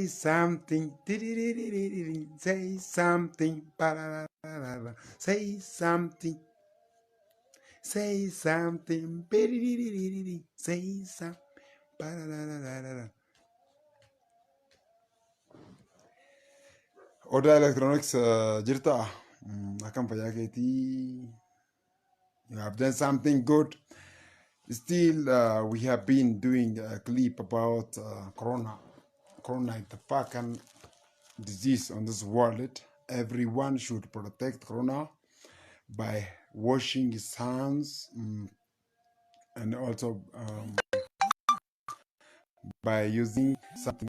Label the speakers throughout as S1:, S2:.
S1: something. Say something. Say something. Say something. Say something. Oda electronics jirta. Akan fayyaa keetii. You have done something good. Still, we have been doing a clip about corona. Corona is the fucking disease on this world. Everyone should protect corona by washing his hands and also by using something.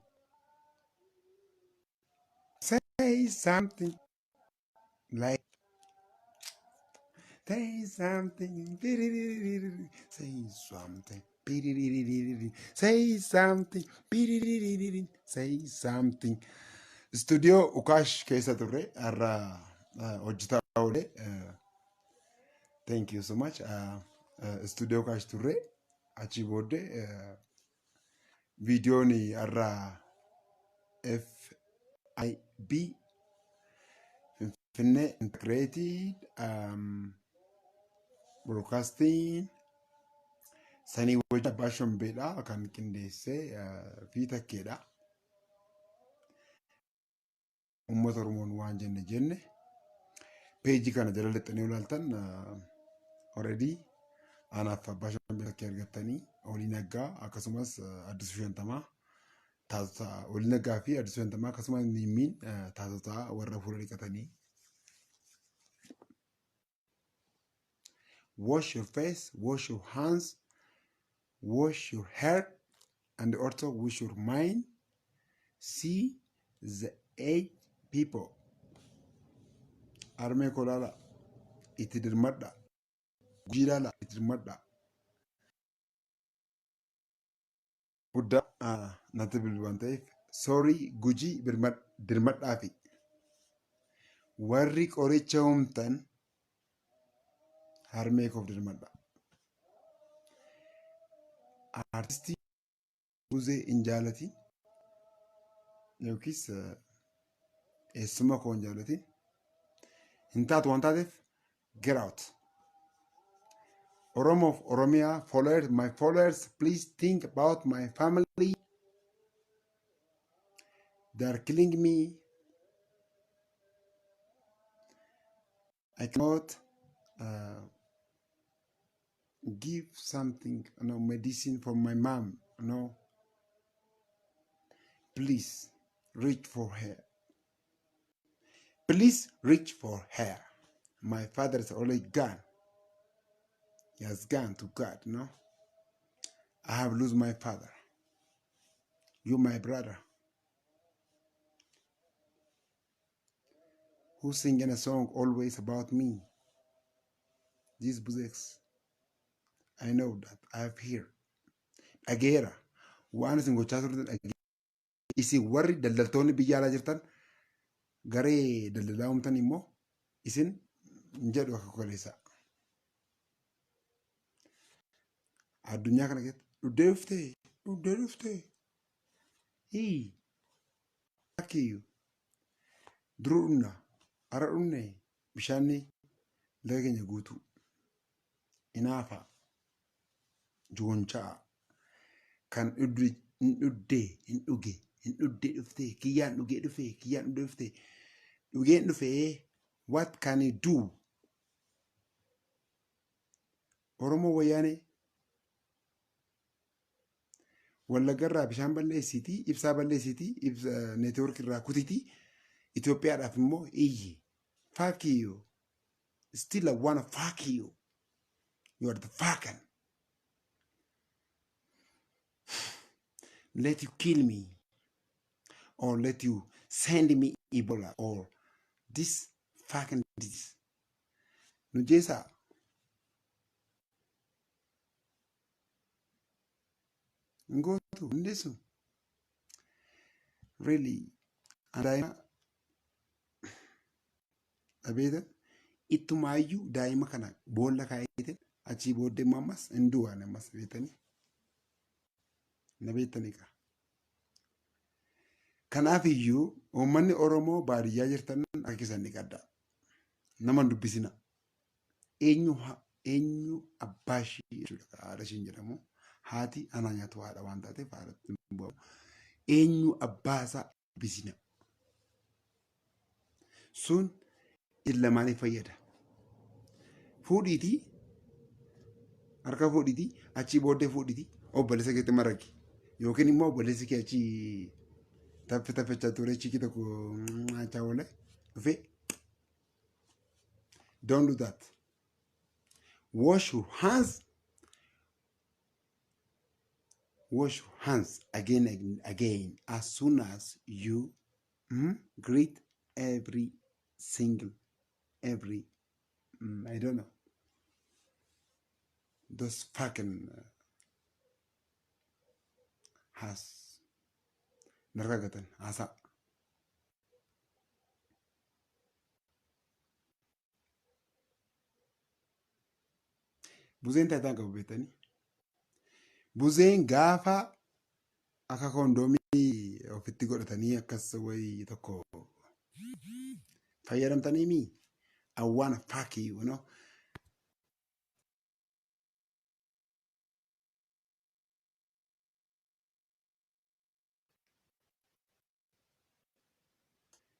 S1: Say something like say something. Say something. Say something. Say something. Studio Ukash keessa turre har'a hojjetaa oole. Thank you so much. Studio Ukash turre achi booddee viidiyoon har'a FIB Finfinnee Integrated Broadcasting sanii wajjin abbaa shombeedha kan qindeessee fi takkeedha. Uummata Oromoon waan jenne peejii kana jala lixxanii ilaaltan already anaaf abbaa shombeedha takkee argattanii olii naggaa akkasumas addisuu shantamaa taasisa olii naggaa fi addisuu shantamaa akkasumas miimmiin taasisa warra fuula dhiqatanii. Wash your face, wash your hands, wash your hair, and also wash your mind. See the 8 people. Arme kolala, itidirmadda. Gujilala, itidirmadda. Buddha, nati bilbantaif. Sorry, guji dirmadda fi. Warri qoricha humtan harmee koof dirmadda. Artistii Buzee hin jaalatin yookiis eessuma koo hin jaalatin hin taatu waan taateef get out. Oromoof Oromiyaa followers, my followers, please think about my family. They are killing me. I cannot give something, medicine for my mom. No. Please reach for her. Please reach for her. My father is already gone. He has gone to God, no? I have lost my father. You, my brother. Who singing a song always about me? This Buzex. I know that. I have heard. Ageera. Waan isin gochaa turtan ageera. Isin warri daldaltoonni biyya alaa jirtan garee daldalaa uumtan immoo isin hin jedhu akka koleessa. Addunyaa kana keessatti dhuddee dhuftee. Akkiyyu duruu dhumna ara dhumne bishaanni laga keenya guutuu inaafa jooncaa kan dhuddee hin dhuddee dhuftee kiyyaan dhugee dhufee kiyyaan dhugee dhuftee dhugeen dhufee what can you do? Oromoo wayyaanee Wallaggarraa bishaan balleessitii ibsaa balleessitii neetwoorkii irraa kutitii Itoophiyaadhaaf immoo iyyi fuck you. Still I wanna fuck you. You are the fucking. Let you kill me or let you send me Ebola or this fucking disease. Nujesa. Go to Ndesu. Really. And I abeta itumayu daima kana bolla kaayite achi bode mamas ndua na mas betani na betani ka Kanaaf iyyuu uummanni Oromoo baadiyyaa jirtan harkisan ni qadda. Nama dubbisina. Eenyu abbaa ishii jechuudha. Haadha ishiin jedhamu. Haati ana nyaatu haadha waan taateef haadhatti hin bu'amu. Eenyu abbaa isaa dubbisina. Sun lamaaniif fayyada. Fuudhiitii harka fuudhiitii achii booddee fuudhiitii obboleessa keetti maragi. Yookiin immoo obboleessi kee achii taphachaa ture achii tokko nyaachaa oole dhufee. Don't do that. Wash your hands. Wash your hands again and again as soon as you greet every I don't know, those fucking has narragatan asa. Buzeen taataan qabu beektanii. Buzeen gaafa akka kondoomii ofitti godhatanii akkas wayii tokko fayyadamtanii mi I wanna fuck you, you know.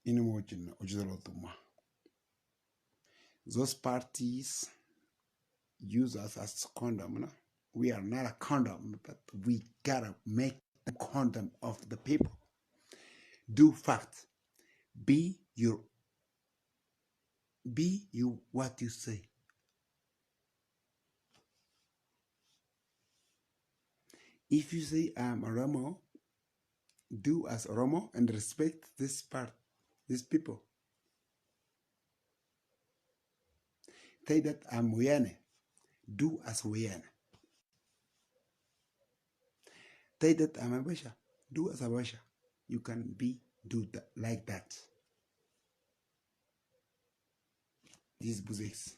S1: Inuma wajjin hojii tolootummaa. Those parties use us as condom, you know. We are not a condom, but we gotta make a condom of the people. Do fact. Be you what you say. If you say I'm Oromo, do as Oromo and respect these people. Say that I'm Wayane, do as Wayane. Say that I'm Abasha, do as Abasha. You can do that like that. This is Buzex.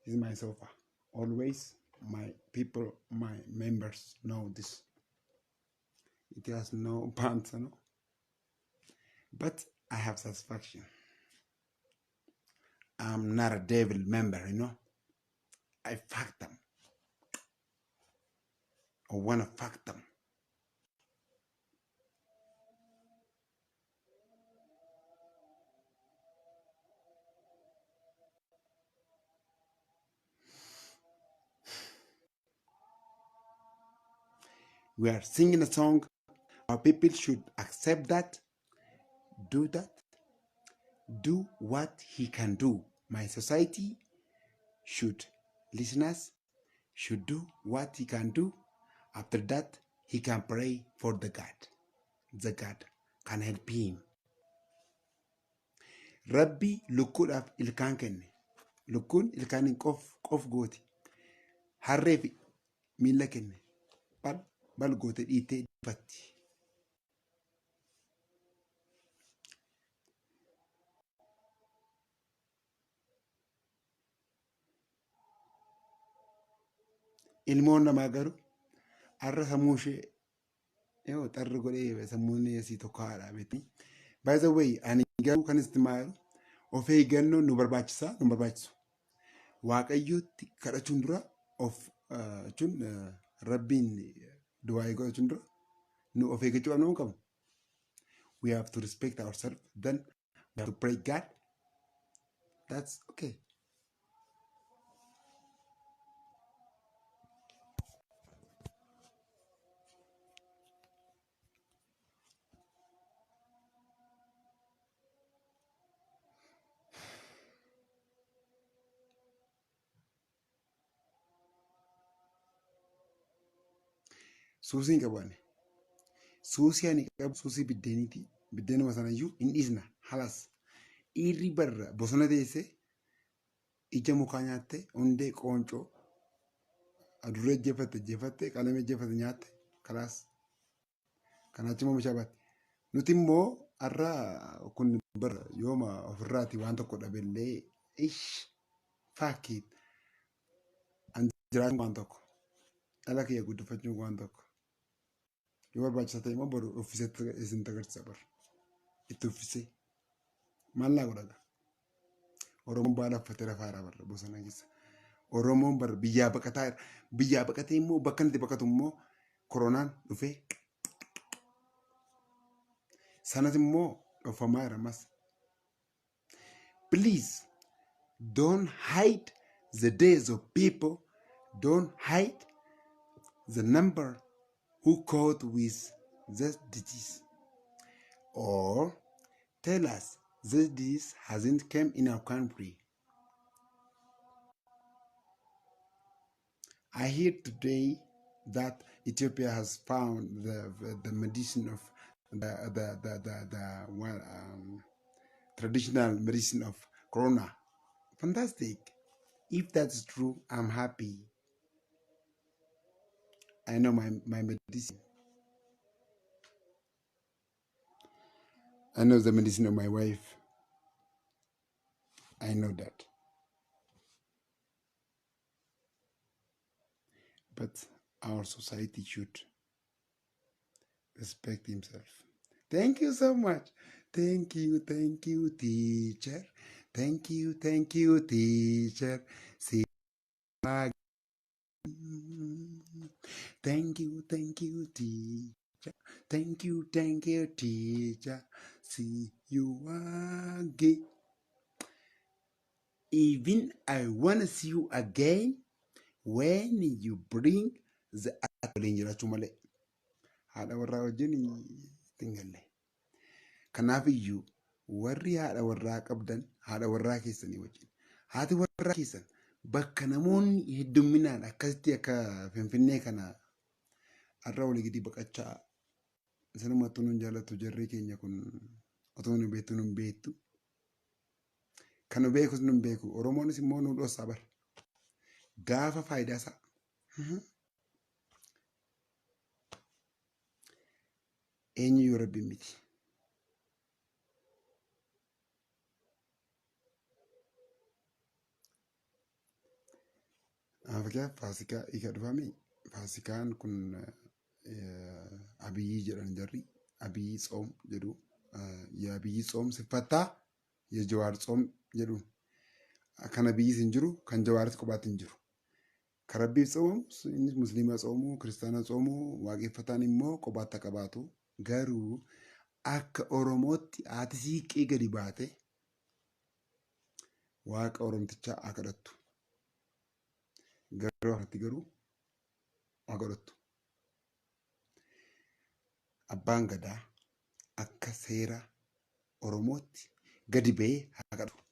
S1: This is my sofa. Always my people, my members know this. It has no pants, you know. But I have satisfaction. I'm not a devil member, you know. I fuck them. I wanna fuck them. We are singing a song. Our people should accept that. Do that. Do what he can do. My society listeners should do what he can do. After that, he can pray for the God. The God can help him. Rabbi lukkuudhaaf ilkaan kenne. Lukkuun ilkaaniin qof gooti. Harreef miila kenne. Bal goote dhiittee dhiifatti. Ilmoon namaa garuu har'a sammuu ishee xarri godhee sammuun isii tokko haadha beekti. By the way, ani garuu kan itti maalu of eeggannoo nu barbaachisu. Waaqayyootti kadhachuun dura jechuun rabbiin du'aa godhachuun dura nu of eeggachuu qabnu. We have to respect ourselves. Then we have to pray God. That's okay. Suusiin qabaane. Suusii ani qabu suusii biddeeniiti. Biddeenuma sanayyuu hin dhiisna halas. Dhiirri barra bosona teessee ija mukaa nyaatte hundee qooncoo adurree ejjeeffatte qalama ejjeeffatte nyaatte kalaas. Kanaachi oomishaa baate. Nuti immoo har'a kun bara yooma ofirraati waan tokko dhabellee fakkiit an jiraachuun waan tokko dhala kiyya guddifachuun waan tokko. yoo barbaachisa ta'e immoo boru uffisetti isin agarsiisa bar itti uffisee maal naa godhaga Oromoon baala uffatee rafaa jira barra bosona keessa Oromoon bar biyyaa baqatee immoo bakka itti baqatu immoo koronaan dhufee sanas immoo dhofamaa jira mas please don't hide the days of people don't hide the number who caught with this disease or tell us this disease hasn't come in our country. I hear today that Ethiopia has found the medicine of the traditional medicine of corona. Fantastic. If that's true, I'm happy. I know my medicine. I know the medicine of my wife. I know that. But our society should respect himself. Thank you so much. Thank you, teacher. Thank you, teacher. See you again. Thank you, teacher. Thank you, teacher. See you again. Even I want to see you again when you bring the alcohol. Haadha warraa wajjin tingalle. Kanaaf iyyuu warri haadha warraa qabdan haadha warraa keessanii wajjin. Haati warraa keessan bakka namoonni heddumminaan akkasitti akka Finfinnee kana har'a walii gadi baqachaa sanumatti nun jaalatu jarri keenya kun otoo nu beektu nun beektu. Kan beekus nun beeku. Oromoonis immoo nu dhoosaa bar. Gaafa faayidaa isaa. Eenyu yoo rabbi miti. Fakkeenyaaf faasikaa hiika dhufame faasikaan kun abiyyi jedhan jarri abiyyi tsoom jedhu abiyyi tsoom siffataa የጀዋር ጾም jedhu kan abiyyi hin jiru kan jawaaris kophaatti hin jiru. Karabbiif ጾሙ innis musliima ጾሙ kiristaana ጾሙ waaqeffataan immoo kophaatti qabaatu garuu akka Oromootti haati siiqqee gadi baate waaqa Oromtichaa haa kadhattu. Garuu akkatti garuu haa kadhattu. Abbaan gadaa akka seera Oromootti gadi ba'ee haa kadhatu.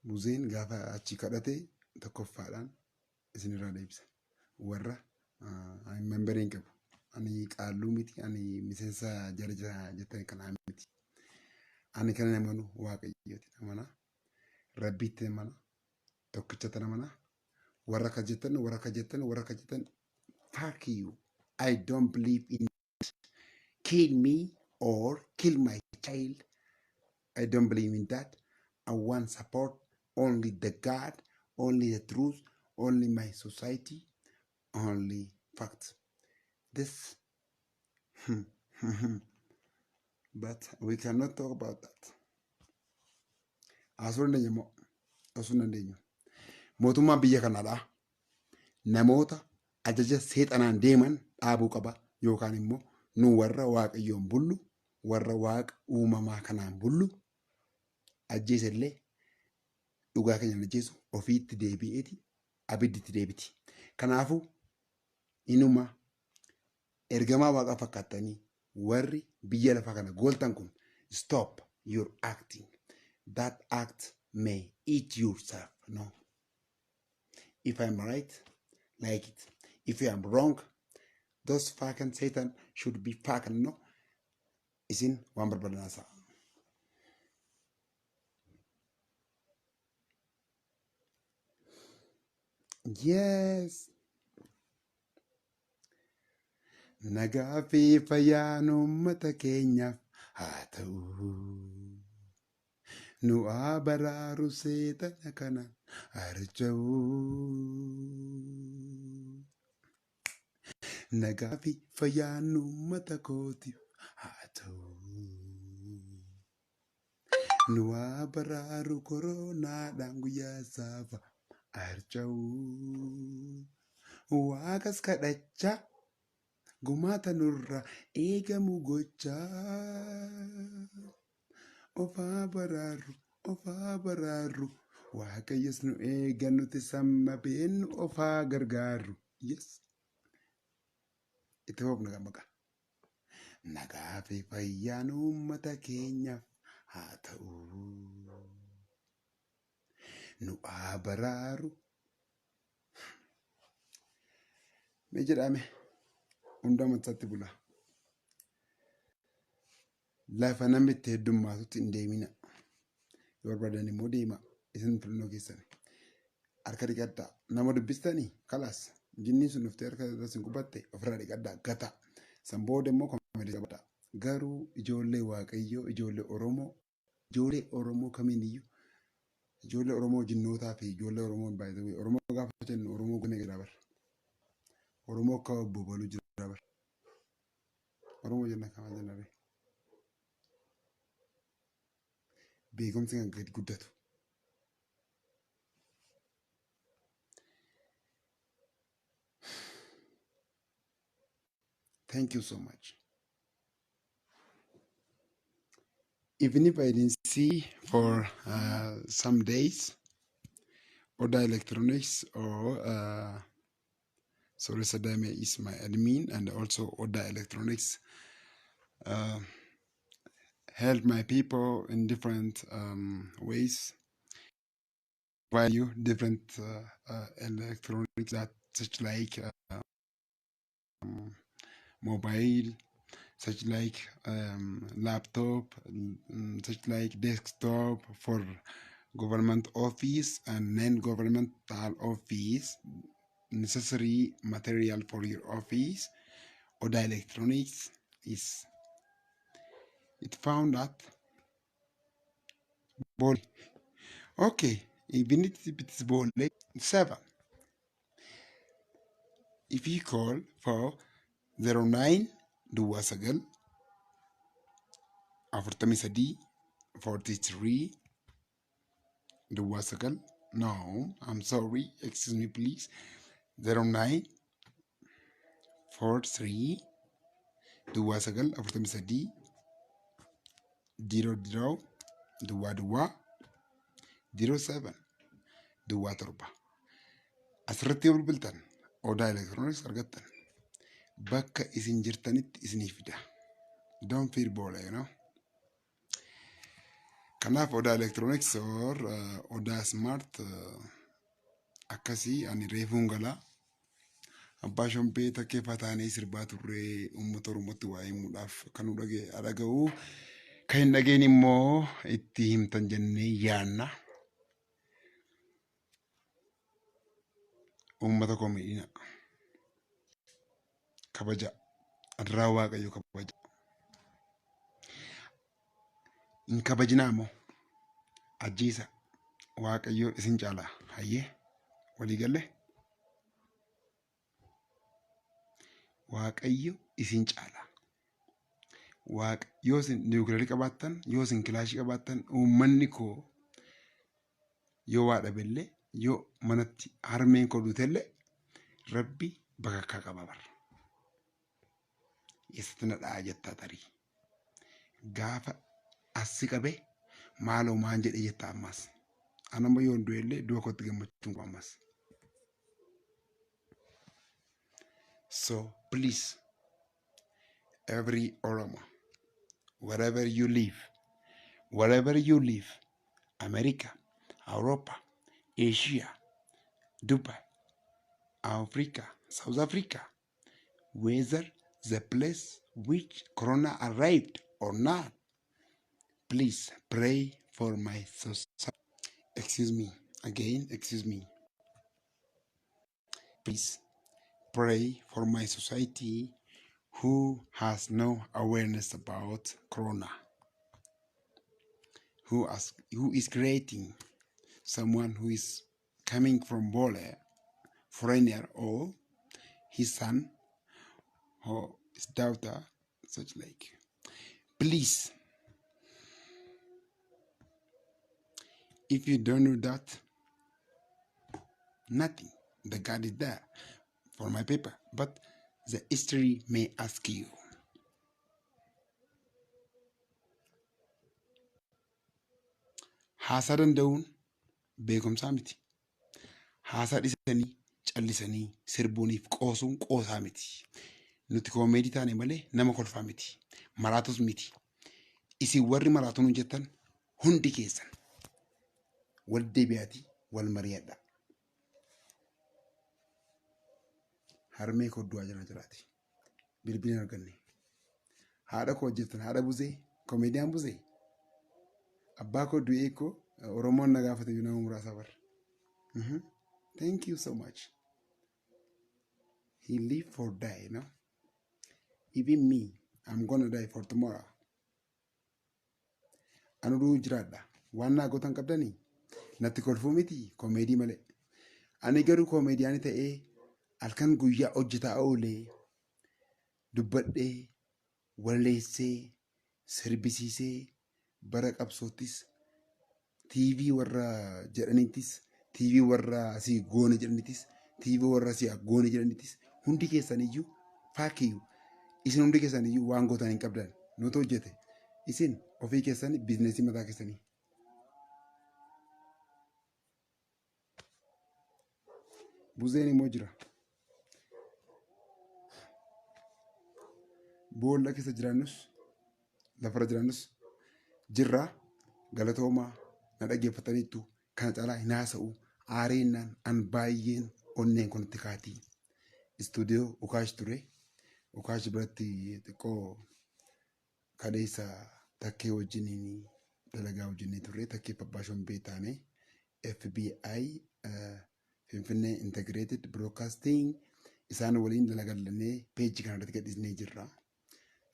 S1: Buzeen gaafa achi kadhate tokkoffaadhaan isinirraa deebisa. Warra memberiin qabu. Ani qaalluu miti ani miseensa jarja jettan kanaa miti. Ani kana namanu waaqayyooti namana. Rabbiitti namana. Tokkichatti namana. Warra ka jettan fuck you. I don't believe in kill me or kill my child. I don't believe in that. I want support only the God, only the truth, only my society, only facts. This, but we cannot talk about that. Asunandenyo. Mootummaa biyya kanaadhaa namoota ajaja seexanaan deeman dhaabuu qaba yookaan immoo nu warra waaqayyoon bullu warra waaqa uumamaa kanaan bullu ajjeesa illee dhugaa keenya ajjeesu ofiitti deebi'eeti abidditti deebiti. Kanaafuu inuma ergamaa waaqaa fakkaatanii warri biyya lafaa kana gooltan kun stop your acting. That act may eat yourself. No. If I'm right, like it. If I'm wrong, those fucking Satan should be fucking no. Isin waan barbaadanasa. Yes. Nagaa fi fayyaan uummata keenyaaf haa ta'u. Nu haa baraaru seexana kana arja'u. nagaa fi fayyaan uummata kootiif haa ta'u. Nu haa baraaru koronaadhaan guyyaa saafa harca'u. Waaqas kadhachaa gumaata nurraa eegamu gochaa. Of haa baraaru Waaqayyos nu eega nuti samma beennu of haa gargaaru. Yes. Itti hoofna gammaqa. Nagaa fi fayyaan uummata keenyaaf haa ta'u. Nu haa baraaru. Mee jedhame hunda amantaatti bula. Lafa namni itti heddummaatutti hin deemina. Yoo barbaadan immoo deema. Isin filannoo keessan. Harka dhiqadhaa. Nama dubbistanii kalaas. Jinniin sun dhuftee harka isin qubatte ofirraa dhiqadhaa gata. San booda immoo koomedii qabadhaa. Garuu ijoollee Waaqayyoo, ijoollee Oromoo kamiiniyyuu, ijoollee Oromoo jinnootaa fi ijoollee Oromoo baay'ee Oromoo gaafa jennu Oromoo gune jira bara. Oromoo akka obbo Baluu jira bara. Oromoo jenna kamaa jenna ree. Beekumsi kan gadi guddatu. Thank you so much. Even if I didn't see for some days, Oda Electronics or sorry, Sadame is my admin, and also Oda Electronics help my people in different ways. Value different electronics that such like mobile, such like laptop, such like desktop for government office and non-governmental office, necessary material for your office. Oda Electronics is, it found that ball. Okay, even if it's ball 7. If you call for 09 29 43 43 29. No, I'm sorry, excuse me please. 09 43 29 43 00 22 07 27. Asirratti yoo bilbiltan Oda Electronics argattan. Bakka isin jirtanitti isinii fida. Don't feel bored, you know. Kanaaf Oda Electronics or Oda Smart akkasii ani reefuun galaa. Abbaa shompee takkee fataanee sirbaa turree uummata Oromootti waa himuudhaaf kan nu dhaga'u. Kan hin dhageen immoo itti himtan jennee yaanna. Uummata koo miidhina. Kabaja. Adraa Waaqayyo kabaja. In kabajinaa moo ajjiisa Waaqayyo isin caalaa. Hayyee walii galle. Waaqayyo isin caalaa. Yoo isin niwukilarii qabaattan, yoo isin kilaashii qabaattan, uummanni koo yoo waa dhabellee, yoo manatti harmeen koo duutellee Rabbi bakakkaa qaba bara. Eessatti na dha'a jettaa tarii. Gaafa assi qabee maaloo maan jedhe jettaa ammas. Anamma yoo hin du'ellee du'a kootti gammachuun koo ammas. So please, every Oromo, wherever you live, America, Europa, Asia, Dubai, Africa, South Africa, whether the place which Corona arrived or not, please pray for my society. Excuse me, again, excuse me. Please pray for my society who has no awareness about Corona, who is creating someone who is coming from Bole, foreigner, or his son, or his daughter, such like. Please, if you don't know that, nothing. The God is there for my paper, but the history may ask you. Haasaa danda'uun beekumsaa miti. Haasaa dhisanii callisanii sirbuuniif qoosuun qoosaa miti. Nuti koomeedii taane malee nama kolfaa miti. Maraatus miti. Isin warri maraatuun hojjetan hundi keessan wal deebi'aatii wal mari'adha. Harmee koo du'aa jiraati. Bilbileen arganne. Haadha koo hojjettan haadha Buzee koomeediyaan Buzee. Abbaa koo du'ee koo Oromoon na gaafate nama muraasa barra. Thank you so much. He live for die, you know. Even me, I'm gonna die for tomorrow. Anuu jiraadha. Waan naa gootan qabdanii natti kolfuu miti koomeedii malee. Ani garuu koomeediyaanii ta'ee halkan guyyaa hojjetaa oolee dubbadhee walleessee sirbisiisee bara qabsoottis TV warra jedhanittis TV warra asii goone jedhanittis TV warra asii goone jedhanittis hundi keessaniyyuu faakiyyuu isin hundi keessaniyyuu waan gootan hin qabdan nuti hojjete isin ofii keessanii biizineesii mataa keessanii. Buzeen immoo jira. Boolla keessa jiraannus lafarra jiraannus jirra galatoomaa na dhaggeeffataniittu kana caalaa hin haasa'u aareennaan an baay'een onneen kun itti kaatii. Istuudiyoo Ukaash ture. Ukaash biratti xiqqoo kaleessa takkee wajjiniin dalagaa wajjinii turre takkee Pabbaashoon beetaane FBI Finfinnee Integrated Broadcasting isaan waliin dalagallannee peejii kana irratti gadhiisnee jirra.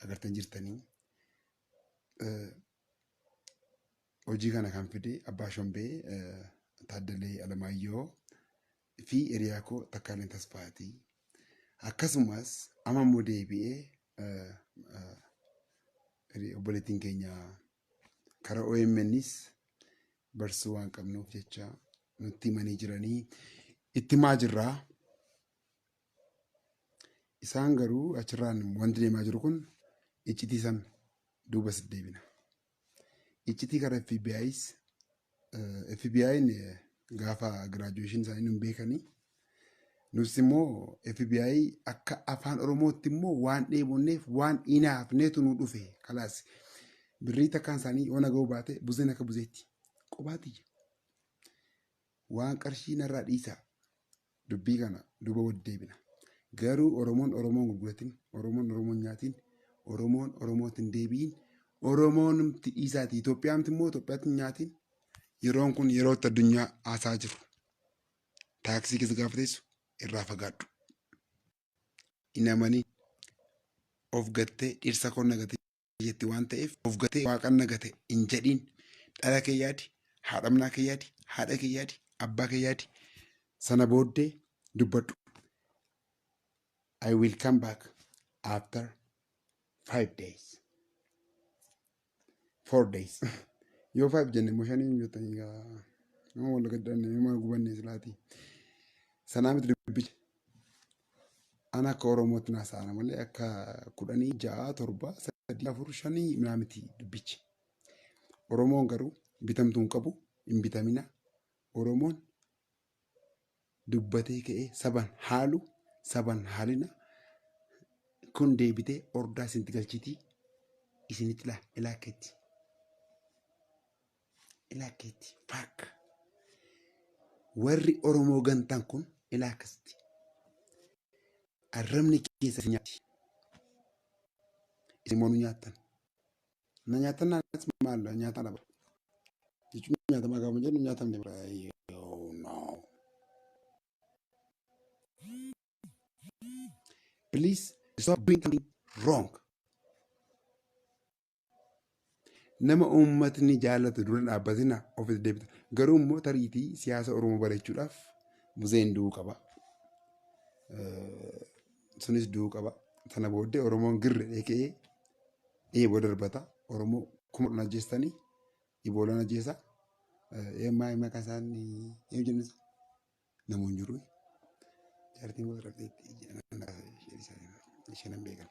S1: Agartan jirtanii. Hojii kana kan fide Abbaa Shombee Taaddalee Alamaayyoo fi hiriyaa koo Takkaaleen Tasfaatii. Akkasumas amma immoo deebi'ee obboleettiin keenya karaa OMNs barsuu waan qabnuuf jecha nutti himanii jiranii itti himaa jirraa. Isaan garuu achirraan wanti deemaa jiru kun iccitii san duuba deebina. Iccitii karaa FBI's FBI'n gaafa graduation isaanii nun beekanii. Nus immoo FBI akka afaan Oromootti immoo waan dheebonneef waan hinaafneetu nu dhufe kalaas. Birrii takkaan isaanii yoo naga'uu baate Buzeen akka Buzeetti qobaati. Waan qarshii narraa dhiisaa dubbii kana duuba wad deebina. Garuu Oromoon Oromoon gurguratin, Oromoon Oromoon nyaatin, Oromoon Oromootiin deebiin, Oromoon dhiisaati. Itoophiyaamti immoo Itoophiyaatti nyaatin. Yeroon kun yeroo itti addunyaa haasaa jiru. Taaksii keessa gaafa teessu irraa fagaadhu. Inamanii of gattee dhirsa koo nagatee jetti waan ta'eef of gattee waaqan nagate hin jedhiin dhala kee yaadi, haadhamnaa kee yaadi, haadha kee yaadi, abbaa kee yaadi. Sana booddee dubbadhu. I will come back after 5 days. 4 days. Yoo 5 jenne moshanii jottanii nama wal gaddanne nama gubanne islaati. Sanaa miti dubbicha. Ana akka Oromootti naasaana malee akka 10 6 7 3 4 5 minaa miti dubbichi. Oromoon garuu bitamtuun qabu hin bitamina. Oromoon dubbatee ka'ee saban haalu saban haalina kun deebitee ordaa isinitti galchitii isinitti ilaakeetti. Ilaakeetti faak. Warri Oromoo gantaan kun ilaakasti. Arrabni keessa nyaatti. Isin immoo nu nyaattan. Na nyaattan naanis maal nyaatan dhabaa. Jechuun nyaatamaa gaafa jennu nyaatamne bira. Please stop doing something wrong. Nama uummatni jaallatu dura dhaabbatina ofiis deebita. Garuu immoo tariitii siyaasa Oromoo bareechuudhaaf Buzeen du'uu qaba. Sunis du'uu qaba. Tana booddee Oromoon girre dheekee eeboo darbata. Oromoo kuma dhuna ajjeestanii Iboolaan ajjeesa. Maqaa isaanii eenyu jennusa? Namoonni jiru. Jaartiin gosa rakkeetti isheen beekan.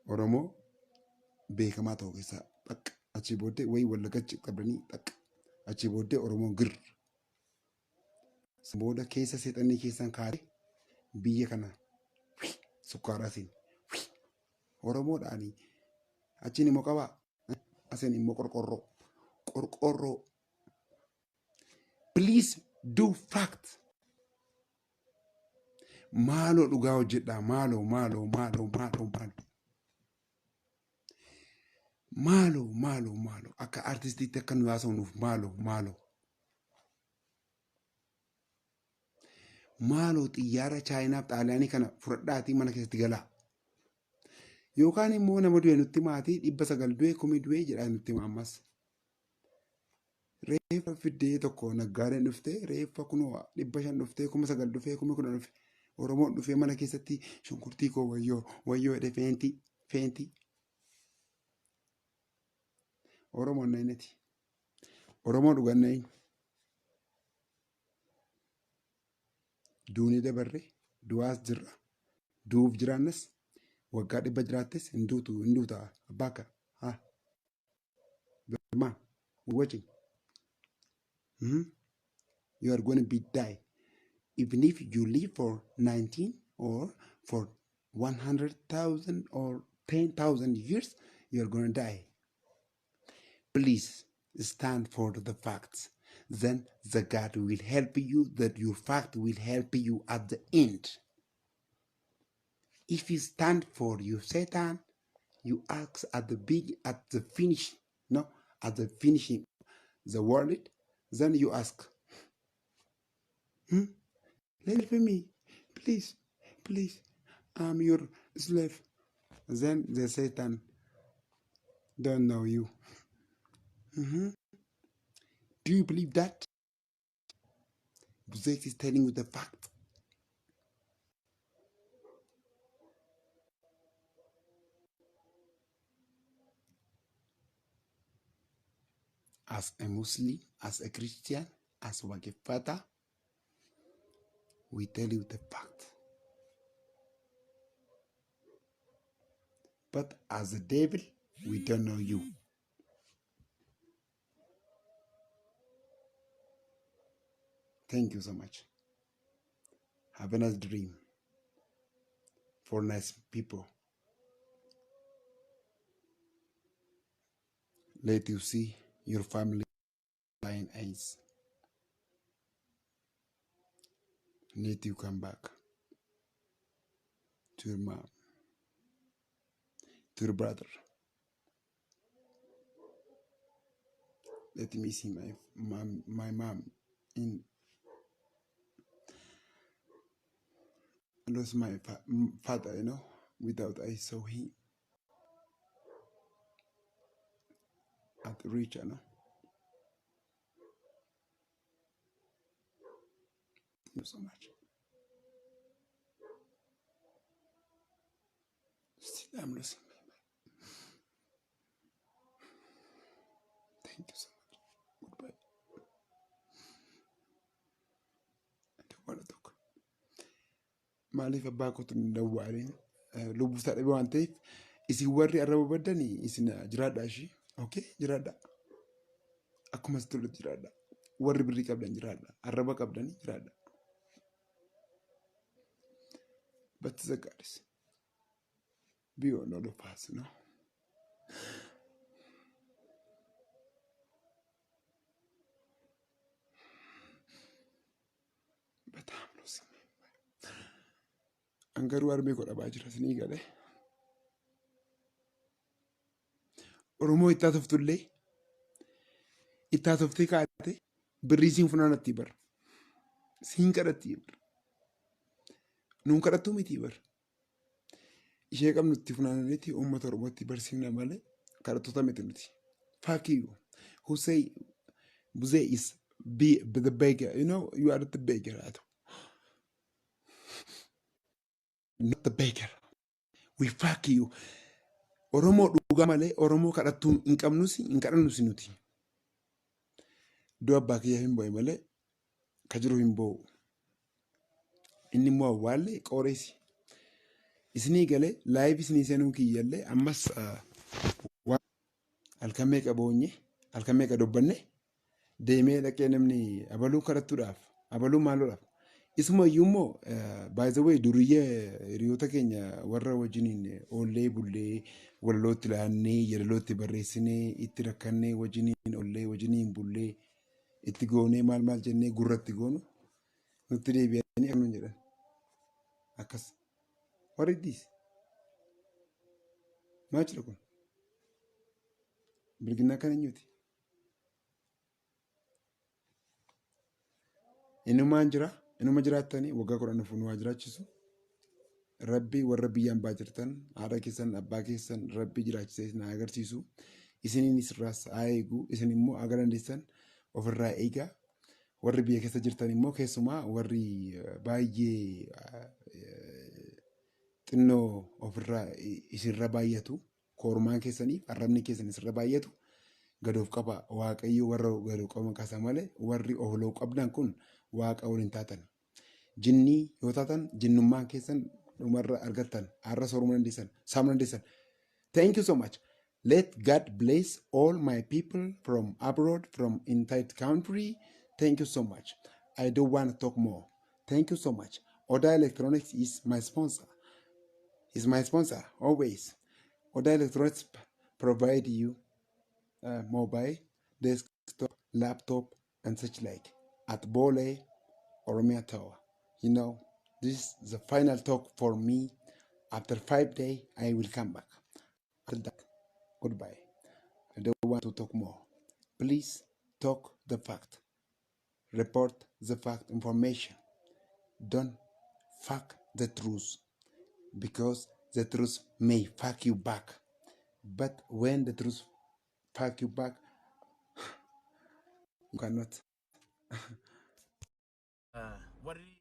S1: Oromoo beekamaa ta'uu keessaa dhaqqa. Achii booddee wayii wallagachi qabdanii dhaqqa. Achii booddee Oromoon girra. Booda keessa seexannii keessan kaatee biyya kana sukkaaraa siin. Oromoodhaanii achiin immoo qabaa. Asiin immoo qorqorroo. Qorqorroo. Please do fact. Maaloo dhugaa hojjedhaa. Maaloo. Akka artistiitti akka nu haasofnuuf maaloo. Maaloo xiyyaara Chaayinaaf Xaaliyaanii kana fudhadhaatii mana keessatti galaa. Yookaan immoo nama du'e nutti maatii 900 du'e 1000 du'e jedhaa nutti ammas. Reeffa fiddee tokko naggaadeen dhuftee reeffa kunoo 500 dhuftee 900 dhufee 1010 dhufe. Oromoon dhufee mana keessatti shunkurtii koo wayyoo jedhe feentii. Oromoon naynati. Oromoo dhuganneen. Duunii dabarre du'aas jirra. Du'uuf jiraannas waggaa 100 jiraattes hin duuta abbaa akka. Birmaan watching. You are going to be die. Even if you live for 19 or for 100,000 or 10,000 years, you are going to die. Please stand for the facts. Then the God will help you, that your fact will help you at the end. If you stand for your Satan, you ask at the finishing the word, then you ask, help me, please, I'm your slave. Then the Satan don't know you. Do you believe that? Buzex is telling you the fact. As a Muslim, as a Christian, as a Wakifata, we tell you the fact. But as a devil, we don't know you. Thank you so much. Have a nice dream for nice people. Let you see your family lying eyes. Let you come back to your mom, to your brother. Let me see my mom in. I lost my father, without I saw him at reach, Thank you so much. Still, I'm losing my mind. Thank you so much. Goodbye. I don't want to talk. Maaliif abbaa kootu hin dawwaalin lubbuu isaa dhabe waan ta'eef isin warri arraba baddanii isin jiraadhaa ishee. Okay, jiraadhaa. Akkuma sitti tolutti jiraadhaa. Warri birrii qabdan jiraadhaa. Arraba qabdanii jiraadhaa. But the goddess beyond all of us, But I'm losing my mind. Angaruu armee godha baajira sinii galee. Oromoo itti haasoftullee itti haasoftee kaatee birrii siin funaanatti bar. Siin kadhatti bar. Nuun kadhattuu miti bar. Ishee qabnutti funaananiiti uummata Oromootti barsiifna malee kadhattoota miti nuti. Fuck you. Who say Buzex is the beggar? You are the beggar. not the beggar. We fuck you. Oromoo dhugaa malee Oromoo kadhattuu hin qabnus hin kadhannus nuti. Iddoo abbaa kiyyaa hin bo'e malee ka jiru hin bo'u. Inni immoo awwaallee qooreesi. Isinii galee laayif isinii seenuu kiyyallee ammas halkan meeqa boonye halkan meeqa dubbanne deemee dhaqee namni abaluu kadhattuudhaaf abaluu maaloodhaaf. Isuma iyyuu immoo by the way duriyyee hiriyoota keenya warra wajjiniin oollee bullee walalootti laannee yalalootti barreessinee itti rakkannee wajjiniin oollee wajjiniin bullee itti goonee maal jennee gurratti goonu nutti deebi'anii kan jedhan akkas. What is this? Maal jira kun? Bilginaa kan eenyuuti? Innumaan jira. Inuma jiraattanii waggaa 10 fuunu waa jiraachisu. Rabbi warra biyyaan baa jirtan haadha keessan abbaa keessan rabbi jiraachisee na agarsiisu. Isiniinis irraas haa eegu. Isin immoo aga dandeessan ofirraa eegaa. Warri biyya keessa jirtan immoo keessumaa warri baay'ee xinnoo ofirraa isinirra baay'atu. Kormaan keessaniif arrabni keessan isinirra baay'atu. Gadoof qaba waaqayyo warra gadoof qaban kaasa malee warri ooloo qabdan kun waaqa waliin taatan. Jinnii yoo taatan jinnummaan keessan dhumarra argattan har'a sooruma dandeessan saamuu dandeessan. Thank you so much. Let God bless all my people from abroad, from inside country. Thank you so much. I don't want to talk more. Thank you so much. Oda Electronics is my sponsor. Is my sponsor always. Oda Electronics provide you mobile, desktop, laptop, and such like at Bole or Oromia Tower. You know, this is the final talk for me. After 5 days, I will come back. After that, goodbye. I don't want to talk more. Please talk the fact. Report the fact information. Don't fuck the truth, because the truth may fuck you back. But when the truth fuck you back, you cannot.
S2: What did he